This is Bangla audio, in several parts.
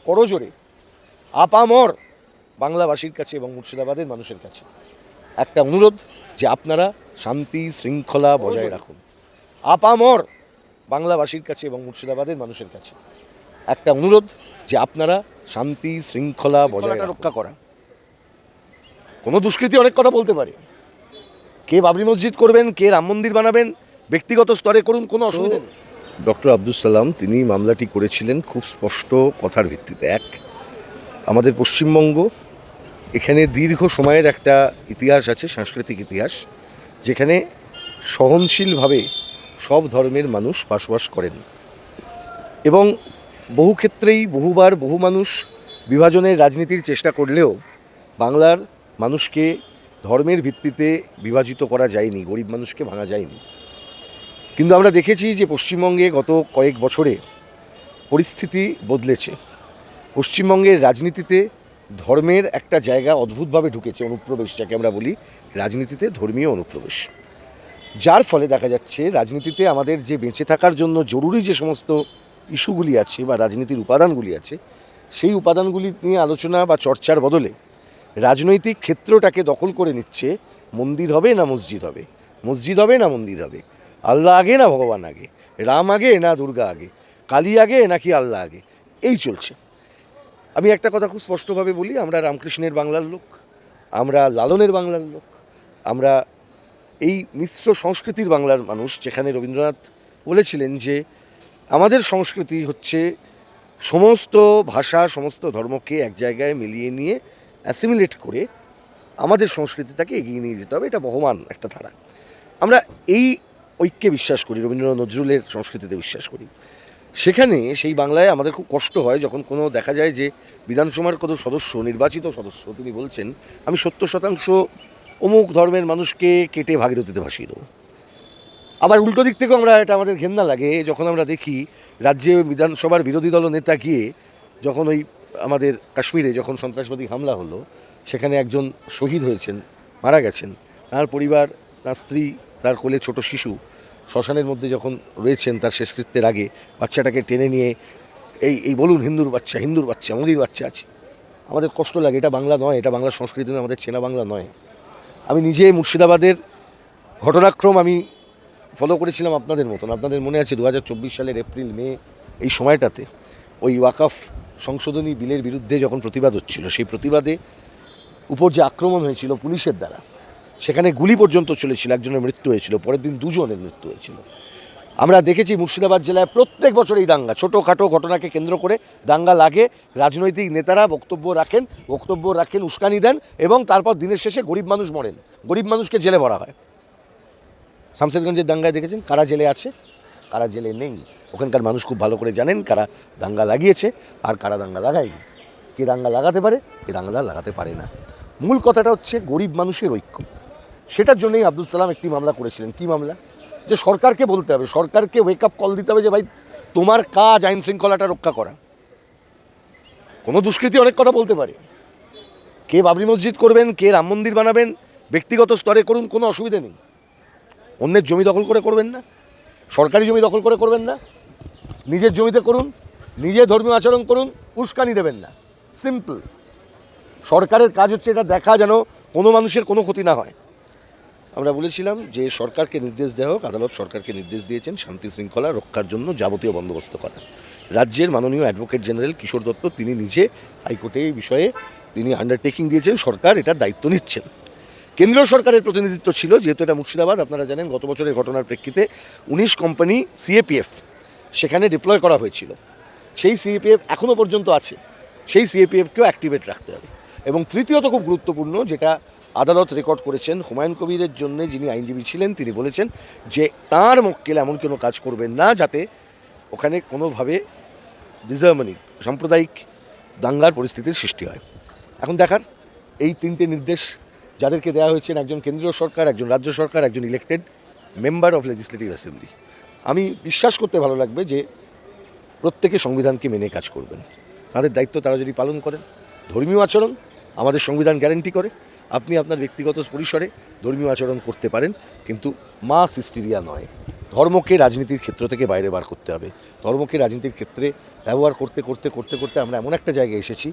করজোড়ে আপামর বাংলাবাসীর কাছে এবং মুর্শিদাবাদের মানুষের কাছে একটা অনুরোধ যে আপনারা শান্তি শৃঙ্খলা বজায় রাখুন। আপামর বাংলাবাসীর কাছে এবং মুর্শিদাবাদের মানুষের কাছে একটা অনুরোধ যে আপনারা শান্তি শৃঙ্খলা বজায় রক্ষা করা। কোনো দুষ্কৃতী অনেক কথা বলতে পারে, কে বাবরি মসজিদ করবেন, কে রাম মন্দির বানাবেন, ব্যক্তিগত স্তরে করুন, কোনো অসুবিধা নেই। ডক্টর আব্দুল সালাম তিনি মামলাটি করেছিলেন খুব স্পষ্ট কথার ভিত্তিতে। এক, আমাদের পশ্চিমবঙ্গ, এখানে দীর্ঘ সময়ের একটা ইতিহাস আছে, সাংস্কৃতিক ইতিহাস, যেখানে সহনশীলভাবে সব ধর্মের মানুষ বসবাস করেন এবং বহু ক্ষেত্রেই বহুবার বহু মানুষ বিভাজনের রাজনীতির চেষ্টা করলেও বাংলার মানুষকে ধর্মের ভিত্তিতে বিভাজিত করা যায়নি, গরিব মানুষকে ভাঙা যায়নি। কিন্তু আমরা দেখেছি যে পশ্চিমবঙ্গে গত কয়েক বছরে পরিস্থিতি বদলেছে। পশ্চিমবঙ্গের রাজনীতিতে ধর্মের একটা জায়গা অদ্ভুতভাবে ঢুকেছে, অনুপ্রবেশ যাকে আমরা বলি, রাজনীতিতে ধর্মীয় অনুপ্রবেশ, যার ফলে দেখা যাচ্ছে রাজনীতিতে আমাদের যে বেঁচে থাকার জন্য জরুরি যে সমস্ত ইস্যুগুলি আছে বা রাজনীতির উপাদানগুলি আছে, সেই উপাদানগুলি নিয়ে আলোচনা বা চর্চার বদলে রাজনৈতিক ক্ষেত্রটাকে দখল করে নিচ্ছে। মন্দির হবে না মসজিদ হবে, মসজিদ হবে না মন্দির হবে, আল্লাহ আগে না ভগবান আগে, রাম আগে না দুর্গা আগে, কালী আগে নাকি আল্লাহ আগে, এই চলছে। আমি একটা কথা খুব স্পষ্টভাবে বলি, আমরা রামকৃষ্ণের বাংলার লোক, আমরা লালনের বাংলার লোক, আমরা এই মিশ্র সংস্কৃতির বাংলার মানুষ, যেখানে রবীন্দ্রনাথ বলেছিলেন যে আমাদের সংস্কৃতি হচ্ছে সমস্ত ভাষা সমস্ত ধর্মকে এক জায়গায় মিলিয়ে নিয়ে অ্যাসিমিলেট করে আমাদের সংস্কৃতিটাকে এগিয়ে নিয়ে যেতে হবে। এটা বহমান একটা ধারা। আমরা এই ঐক্যে বিশ্বাস করি, রবীন্দ্রনাথ নজরুলের সংস্কৃতিতে বিশ্বাস করি। সেখানে সেই বাংলায় আমাদের খুব কষ্ট হয় যখন কোনো দেখা যায় যে বিধানসভার কোনো সদস্য, নির্বাচিত সদস্য, তিনি বলছেন আমি 70% অমুক ধর্মের মানুষকে কেটে ভাগীরথীতে ভাসিয়ে দেবো। আবার উল্টো দিক থেকেও আমরা, এটা আমাদের ঘেন্না লাগে যখন আমরা দেখি রাজ্যে বিধানসভার বিরোধী দল নেতা গিয়ে যখন ওই আমাদের কাশ্মীরে যখন সন্ত্রাসবাদী হামলা হলো, সেখানে একজন শহীদ হয়েছেন, মারা গেছেন, তার পরিবার, তার স্ত্রী, তার কোলে ছোট শিশু শ্মশানের মধ্যে যখন রয়েছেন তার শেষকৃত্যের আগে, বাচ্চাটাকে টেনে নিয়ে এই বলুন হিন্দুর বাচ্চা মোদির বাচ্চা আছে। আমাদের কষ্ট লাগে, এটা বাংলা নয়, এটা বাংলার সংস্কৃতি নয়, আমাদের চেনা বাংলা নয়। আমি নিজে মুর্শিদাবাদের ঘটনাক্রম আমি ফলো করেছিলাম আপনাদের মতন। আপনাদের মনে আছে 2024 সালের এপ্রিল মে এই সময়টাতে ওই ওয়াকফ সংশোধনী বিলের বিরুদ্ধে যখন প্রতিবাদ হচ্ছিল, সেই প্রতিবাদে উপর যে আক্রমণ হয়েছিল পুলিশের দ্বারা, সেখানে গুলি পর্যন্ত চলেছিল, একজনের মৃত্যু হয়েছিল, পরের দিন দুজনের মৃত্যু হয়েছিল। আমরা দেখেছি মুর্শিদাবাদ জেলায় প্রত্যেক বছর এই দাঙ্গা, ছোটোখাটো ঘটনাকে কেন্দ্র করে দাঙ্গা লাগে, রাজনৈতিক নেতারা বক্তব্য রাখেন, উস্কানি দেন এবং তারপর দিনের শেষে গরিব মানুষ মরেন, গরিব মানুষকে জেলে ভরা হয়। শামশেরগঞ্জের দাঙ্গায় দেখেছেন কারা জেলে আছে, কারা জেলে নেই। ওখানকার মানুষ খুব ভালো করে জানেন কারা দাঙ্গা লাগিয়েছে আর কারা দাঙ্গা লাগায়নি, কে দাঙ্গা লাগাতে পারে, কে দাঙ্গা লাগাতে পারে না। মূল কথাটা হচ্ছে গরিব মানুষের ঐক্য। সেটার জন্যই আব্দুল সালাম একটি মামলা করেছিলেন। কি মামলা? যে সরকারকে বলতে হবে, সরকারকে ওয়েক আপ কল দিতে হবে যে ভাই তোমার কাজ আইন শৃঙ্খলাটা রক্ষা করা। কোনো দুষ্কৃতী অনেক কথা বলতে পারে, কে বাবরি মসজিদ করবেন, কে রাম মন্দির বানাবেন, ব্যক্তিগত স্তরে করুন, কোনো অসুবিধা নেই। অন্যের জমি দখল করে করবেন না, সরকারি জমি দখল করে করবেন না, নিজের জমিতে করুন, নিজে ধর্মীয় আচরণ করুন, উস্কানি দেবেন না। সিম্পল। সরকারের কাজ হচ্ছে এটা দেখা যেন কোনো মানুষের কোনো ক্ষতি না হয়। আমরা বলেছিলাম যে সরকারকে নির্দেশ দেওয়া হোক, আদালত সরকারকে নির্দেশ দিয়েছেন শান্তি শৃঙ্খলা রক্ষার জন্য যাবতীয় বন্দোবস্ত করা। রাজ্যের মাননীয় অ্যাডভোকেট জেনারেল কিশোর দত্ত তিনি নিজে হাইকোর্টে এই বিষয়ে তিনি আন্ডারটেকিং দিয়েছেন, সরকার এটার দায়িত্ব নিচ্ছেন। কেন্দ্রীয় সরকারের প্রতিনিধিত্ব ছিল, যেহেতু এটা মুর্শিদাবাদ, আপনারা জানেন গত বছরের ঘটনার প্রেক্ষিতে 19 কোম্পানি সিএপিএফ সেখানে ডিপ্লয় করা হয়েছিল। সেই সিএপিএফ এখনও পর্যন্ত আছে, সেই সিএপিএফকেও অ্যাক্টিভেট রাখতে হবে। এবং তৃতীয়ত খুব গুরুত্বপূর্ণ, যেটা আদালত রেকর্ড করেছেন, হুমায়ুন কবিরের জন্য যিনি আইনজীবী ছিলেন তিনি বলেছেন যে তাঁর মক্কেল এমন কোনো কাজ করবেন না যাতে ওখানে কোনোভাবে ডিসহারমনি, সাম্প্রদায়িক দাঙ্গার পরিস্থিতির সৃষ্টি হয়। এখন দেখার এই 3টে নির্দেশ যাদেরকে দেওয়া হয়েছেন, একজন কেন্দ্রীয় সরকার, একজন রাজ্য সরকার, একজন elected member of legislative assembly. আমি বিশ্বাস করতে ভালো লাগবে যে প্রত্যেকে সংবিধানকে মেনে কাজ করবেন। তাদের দায়িত্ব তারা যদি পালন করেন, ধর্মীয় আচরণ আমাদের সংবিধান গ্যারান্টি করে, আপনি আপনার ব্যক্তিগত পরিসরে ধর্মীয় আচরণ করতে পারেন, কিন্তু মাস হিস্টেরিয়া নয়। ধর্মকে রাজনীতির ক্ষেত্র থেকে বাইরে বার করতে হবে। ধর্মকে রাজনীতির ক্ষেত্রে ব্যবহার করতে করতে করতে করতে আমরা এমন একটা জায়গায় এসেছি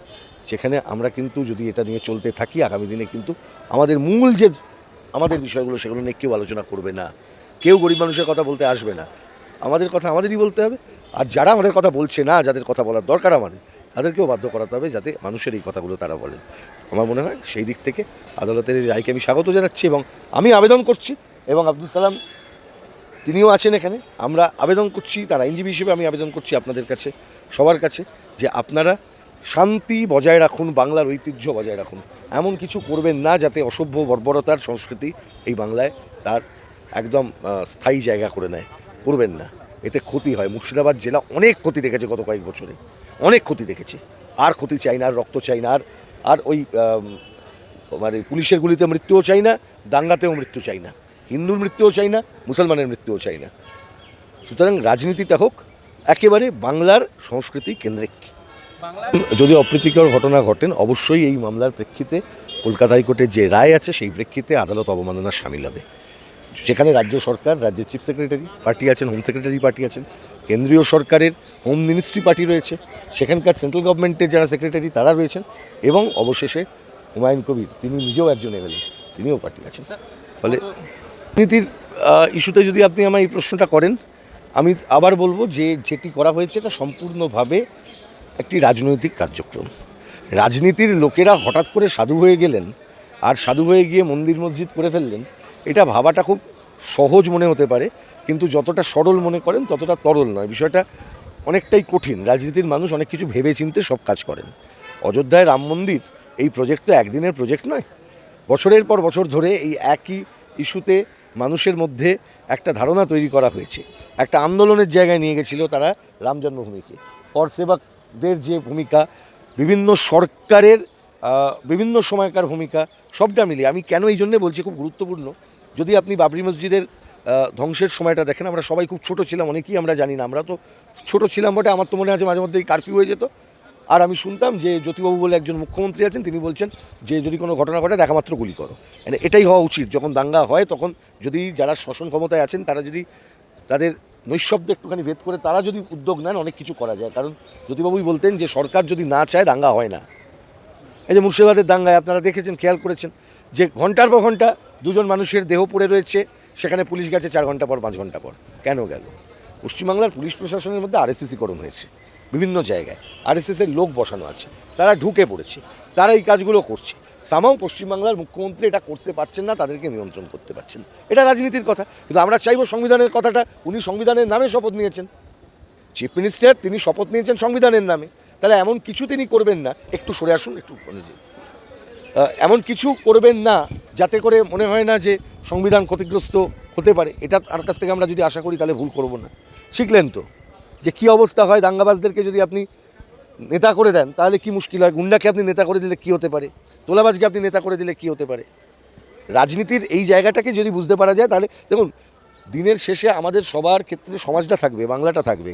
যেখানে আমরা কিন্তু যদি এটা নিয়ে চলতে থাকি আগামী দিনে কিন্তু আমাদের মূল যে আমাদের বিষয়গুলো সেগুলো নিয়ে কেউ আলোচনা করবে না, কেউ গরিব মানুষের কথা বলতে আসবে না। আমাদের কথা আমাদেরই বলতে হবে, আর যারা আমাদের কথা বলছে না, যাদের কথা বলার দরকার আমাদের, তাদেরকেও বাধ্য করাতে হবে যাতে মানুষের এই কথাগুলো তারা বলেন। আমার মনে হয় সেই দিক থেকে আদালতের এই রায়কে আমি স্বাগত জানাচ্ছি এবং আমি আবেদন করছি, এবং আব্দুল সালাম তিনিও আছেন এখানে, আমরা আবেদন করছি, তার আইনজীবী হিসেবে আমি আবেদন করছি আপনাদের কাছে, সবার কাছে, যে আপনারা শান্তি বজায় রাখুন, বাংলার ঐতিহ্য বজায় রাখুন। এমন কিছু করবেন না যাতে অসভ্য বর্বরতার সংস্কৃতি এই বাংলায় তার একদম স্থায়ী জায়গা করে নেয়। করবেন না, এতে ক্ষতি হয়। মুর্শিদাবাদ জেলা অনেক ক্ষতি দেখেছে গত কয়েক বছরে, অনেক ক্ষতি দেখেছে। আর ক্ষতি চাই না, আর রক্ত চাই না, আর ওই মানে পুলিশের গুলিতে মৃত্যুও চাই না, দাঙ্গাতেও মৃত্যু চাই না, হিন্দুর মৃত্যুও চাই না, মুসলমানের মৃত্যুও চাই না। সুতরাং রাজনীতিটা হোক একেবারে বাংলার সংস্কৃতি কেন্দ্রিক। যদি অপ্রীতিকর ঘটনা ঘটেন অবশ্যই এই মামলার প্রেক্ষিতে কলকাতা হাইকোর্টের যে রায় আছে সেই প্রেক্ষিতে আদালত অবমাননার সামিল হবে। সেখানে রাজ্য সরকার, রাজ্যের চিফ সেক্রেটারি পার্টি আছেন, হোম সেক্রেটারি পার্টি আছেন, কেন্দ্রীয় সরকারের হোম মিনিস্ট্রি পার্টি রয়েছে, সেখানকার সেন্ট্রাল গভর্নমেন্টের যারা সেক্রেটারি তারা রয়েছেন, এবং অবশেষে হুমায়ুন কবির তিনি নিজেও একজন এমএলএ, তিনিও পার্টি আছেন। ফলে রাজনীতির ইস্যুতে যদি আপনি আমার এই প্রশ্নটা করেন, আমি আবার বলবো যে যেটি করা হয়েছে এটা সম্পূর্ণভাবে একটি রাজনৈতিক কার্যক্রম। রাজনীতির লোকেরা হঠাৎ করে সাধু হয়ে গেলেন আর সাধু হয়ে গিয়ে মন্দির মসজিদ করে ফেললেন, এটা ভাবাটা খুব সহজ মনে হতে পারে, কিন্তু যতটা সরল মনে করেন ততটা তরল নয়। বিষয়টা অনেকটাই কঠিন। রাজনীতির মানুষ অনেক কিছু ভেবে চিন্তে সব কাজ করেন। অযোধ্যায় রাম মন্দির এই প্রজেক্ট তো একদিনের প্রজেক্ট নয়, বছরের পর বছর ধরে এই একই ইস্যুতে মানুষের মধ্যে একটা ধারণা তৈরি করা হয়েছে, একটা আন্দোলনের জায়গায় নিয়ে গেছিল তারা রাম জন্মভূমিকে। কর সেবকদের যে ভূমিকা, বিভিন্ন সরকারের বিভিন্ন সময়কার ভূমিকা, সবটা মিলিয়ে আমি কেন এই জন্যে বলছি খুব গুরুত্বপূর্ণ। যদি আপনি বাবরি মসজিদের ধ্বংসের সময়টা দেখেন, আমরা সবাই খুব ছোট ছিলাম, অনেকেই আমরা জানি না, আমরা তো ছোট ছিলাম বটে। আমার তো মনে আছে মাঝে মধ্যে এই কারফিউ হয়ে যেত, আর আমি শুনতাম যে জ্যোতিবাবু বলে একজন মুখ্যমন্ত্রী আছেন, তিনি বলছেন যে যদি কোনো ঘটনা ঘটে দেখা মাত্র গুলি করো। মানে এটাই হওয়া উচিত। যখন দাঙ্গা হয় তখন যদি যারা শাসন ক্ষমতায় আছেন তারা যদি তাদের নৈঃশব্দ একটুখানি ভেদ করে তারা যদি উদ্যোগ নেন, অনেক কিছু করা যায়। কারণ জ্যোতিবাবুই বলতেন যে সরকার যদি না চায় দাঙ্গা হয় না। এই যে মুর্শিদাবাদের দাঙ্গায় আপনারা দেখেছেন, খেয়াল করেছেন যে ঘন্টার পর ঘন্টা দুজন মানুষের দেহ পড়ে রয়েছে, সেখানে পুলিশ গেছে 4 ঘন্টা পর, 5 ঘন্টা পর। কেন গেল? পশ্চিমবাংলার পুলিশ প্রশাসনের মধ্যে আরএসএসিকরণ হয়েছে, বিভিন্ন জায়গায় আরএসএসের লোক বসানো আছে, তারা ঢুকে পড়েছে, তারা এই কাজগুলো করছে। সামাও পশ্চিমবাংলার মুখ্যমন্ত্রী এটা করতে পারছেন না, তাদেরকে নিয়ন্ত্রণ করতে পারছেন। এটা রাজনীতির কথা, কিন্তু আমরা চাইবো সংবিধানের কথাটা। উনি সংবিধানের নামে শপথ নিয়েছেন, চিফ মিনিস্টার তিনি শপথ নিয়েছেন সংবিধানের নামে, তাহলে এমন কিছু তিনি করবেন না। একটু সরে আসুন, একটু এমন কিছু করবেন না যাতে করে মনে হয় না যে সংবিধান ক্ষতিগ্রস্ত হতে পারে। এটা তার কাছ থেকে আমরা যদি আশা করি তাহলে ভুল করব না। শিখলেন তো যে কী অবস্থা হয়, দাঙ্গাবাজদেরকে যদি আপনি নেতা করে দেন তাহলে কি মুশকিল হয়, গুন্ডাকে আপনি নেতা করে দিলে কী হতে পারে, তোলাবাজকে আপনি নেতা করে দিলে কী হতে পারে। রাজনীতির এই জায়গাটাকে যদি বুঝতে পারা যায় তাহলে দেখুন, দিনের শেষে আমাদের সবার ক্ষেত্রে সমাজটা থাকবে, বাংলাটা থাকবে।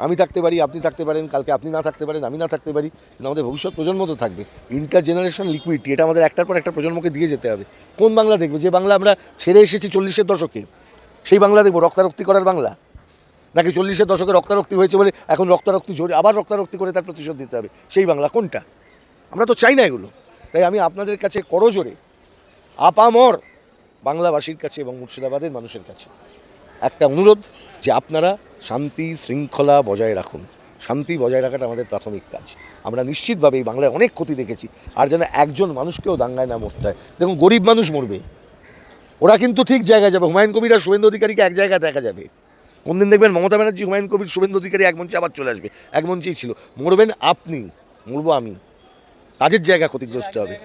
আমি থাকতে পারি, আপনি থাকতে পারেন, কালকে আপনি না থাকতে পারেন, আমি না থাকতে পারি, কিন্তু আমাদের ভবিষ্যৎ প্রজন্ম তো থাকবে। ইন্টার জেনারেশন লিকুইডিটি, এটা আমাদের একটার পর একটা প্রজন্মকে দিয়ে যেতে হবে। কোন বাংলা দেখবে? যে বাংলা আমরা ছেড়ে এসেছি 40-এর দশকে, সেই বাংলা দেখবো? রক্তারক্তি করার বাংলা? নাকি 40-এর দশকে রক্তারক্তি হয়েছে বলে এখন রক্তারক্তি জোরে আবার রক্তারক্তি করে তার প্রতিশোধ দিতে হবে, সেই বাংলা কোনটা? আমরা তো চাই না এগুলো। তাই আমি আপনাদের কাছে করজোরে আপামর বাংলাভাষীর কাছে এবং মুর্শিদাবাদের মানুষের কাছে একটা অনুরোধ, যে আপনারা শান্তি শৃঙ্খলা বজায় রাখুন। শান্তি বজায় রাখাটা আমাদের প্রাথমিক কাজ। আমরা নিশ্চিতভাবে এই বাংলায় অনেক ক্ষতি দেখেছি, আর যেন একজন মানুষকেও দাঙ্গায় না মরতে হয়। দেখুন, গরিব মানুষ মরবে, ওরা কিন্তু ঠিক জায়গায় যাবে। হুমায়ুন কবির আর শুভেন্দু অধিকারীকে এক জায়গায় দেখা যাবে। কোনদিন দেখবেন মমতা ব্যানার্জি, হুমায়ুন কবির, শুভেন্দু অধিকারী এক মঞ্চে আবার চলে আসবে। এক মঞ্চেই ছিল। মরবেন আপনি, মরবো আমি, কাজের জায়গা ক্ষতিগ্রস্ত হবে।